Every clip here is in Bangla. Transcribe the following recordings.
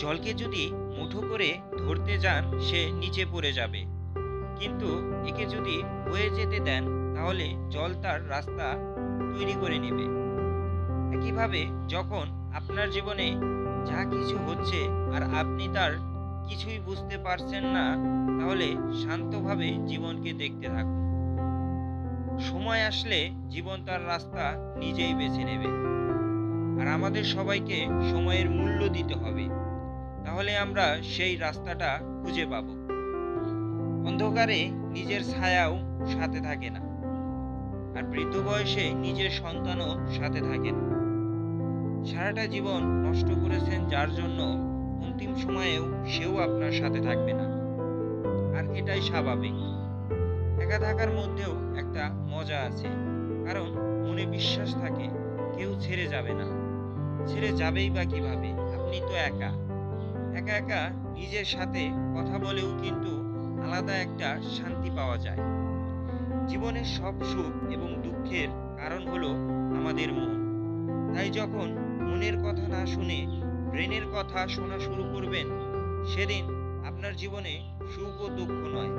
জলকে যদি মুঠো করে ধরতে যান সে নিচে পড়ে যাবে, কিন্তু একে যদি বয়ে যেতে দেন তাহলে জল তার রাস্তা তৈরি করে নেবে। একইভাবে যখন আপনার জীবনে যা কিছু হচ্ছে আর আপনি তার কিছুই বুঝতে পারছেন না, তাহলে শান্তভাবে জীবনকে দেখতে থাকুন। সময় আসলে জীবন তার রাস্তা নিজেই বেছে নেবে। আর আমাদের সবাইকে সময়ের মূল্য দিতে হবে, তাহলে আমরা সেই রাস্তাটা খুঁজে পাব। অন্ধকারে নিজের ছায়াও সাথে থাকে না, আর বৃদ্ধ বয়সে নিজের সন্তানও সাথে থাকে না। সারাটা জীবন নষ্ট করেছেন যার জন্য, অন্তিম সময়েও সেও আপনার সাথে থাকবে না। আর এটাই স্বাভাবিক। একা থাকার মধ্যেও একটা মজা আছে, কারণ মনে বিশ্বাস থাকে কেউ ছেড়ে যাবে না। ছেড়ে যাবেই বা কিভাবে? আপনি তো একা। একা একা নিজের সাথে কথা বলেও কিন্তু আলাদা একটা শান্তি পাওয়া যায়। জীবনের সব সুখ এবং দুঃখের কারণ হলো আমাদের মন। তাই যখন মনের কথা না শুনে ব্রেনের কথা শোনা শুরু করবেন, সেদিন আপনার জীবনে সুখ ও দুঃখ নয়,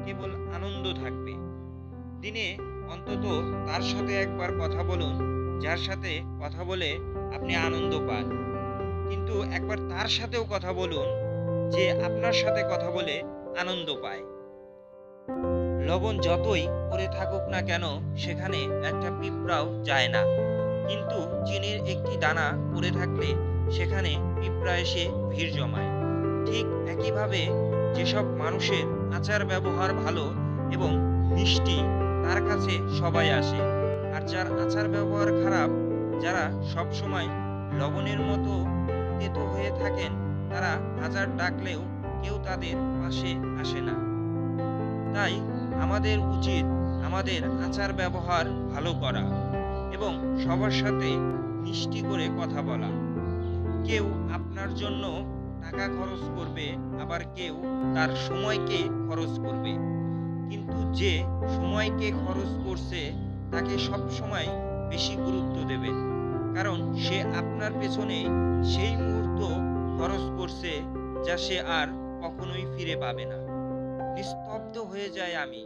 কেবল আনন্দ থাকবে। দিনে অন্তত তার সাথে একবার কথা বলুন যার সাথে কথা বলে আপনি আনন্দ পান, কিন্তু একবার তার সাথেও কথা বলুন যে আপনার সাথে কথা বলে আনন্দ পায়। লবণ যতই পড়ে থাকুক না কেন সেখানে একটা পিঁপড়াও যায় না, কিন্তু চিনির একটি দানা পড়ে থাকলে সেখানে পিঁপড়া এসে ভিড় জমায়। ঠিক একইভাবে যেসব মানুষের আচার ব্যবহার ভালো এবং মিষ্টি, তার কাছে সবাই আসে। আর যার আচার ব্যবহার খারাপ, যারা সব সময় লবণের মতো তেতো হয়ে থাকেন, তারা হাজার ডাকলেও কেউ তাদের পাশে আসে না। তাই আমাদের উচিত আমাদের আচার ব্যবহার ভালো করা এবং সবার সাথে মিষ্টি করে কথা বলা। কেউ আপনার জন্য টাকা খরচ করবে, আবার কেউ তার সময়কে খরচ করবে, কিন্তু যে সময়কে খরচ করছে তাকে সব সময় বেশি গুরুত্ব দেবেন, কারণ সে আপনার পেছনে সেই মুহূর্ত খরচ করছে যা সে আর কখনোই ফিরে পাবে না। নিস্তব্ধ হয়ে যায় আমি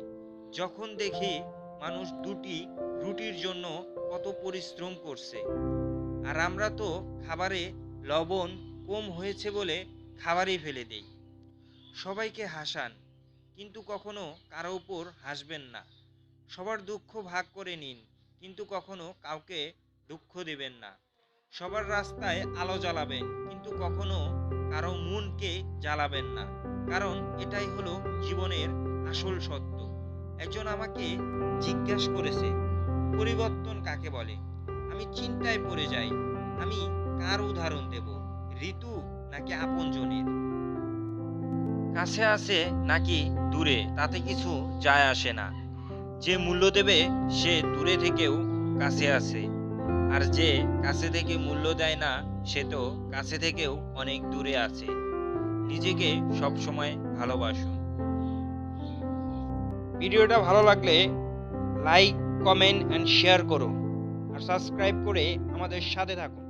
যখন দেখি মানুষ দুটি রুটির জন্য কত পরিশ্রম করছে, আর আমরা তো খাবারে লবণ কম হয়েছে বলে খাবারই ফেলে দেই। সবাইকে হাসান, কিন্তু কখনো কারো উপর হাসবেন না। সবার দুঃখ ভাগ করে নিন, কিন্তু কখনো কাউকে দুঃখ দেবেন না। সবার রাস্তায় আলো জ্বালাবেন, কিন্তু কখনো কারো মনকে জ্বালাবেন না, কারণ এটাই হলো জীবনের আসল সত্য। একজন আমাকে জিজ্ঞাসা করেছে, পরিবর্তন কাকে বলে? আমি চিন্তায় পড়ে যাই। আমি কার উদাহরণ দেব, ঋতু নাকি আপনজনের? কাছে আসে নাকি দূরে তাতে কিছু যায় আসে না। যে মূল্য দেবে সে দূরে থেকেও কাছে আসে, আর যে কাছে থেকে মূল্য দেয় না সে তো কাছে থেকেও অনেক দূরে আছে। নিজেকে সবসময় ভালোবাসুন। ভিডিওটা ভালো লাগলে লাইক, কমেন্ট অ্যান্ড শেয়ার করুন, আর সাবস্ক্রাইব করে আমাদের সাথে থাকুন।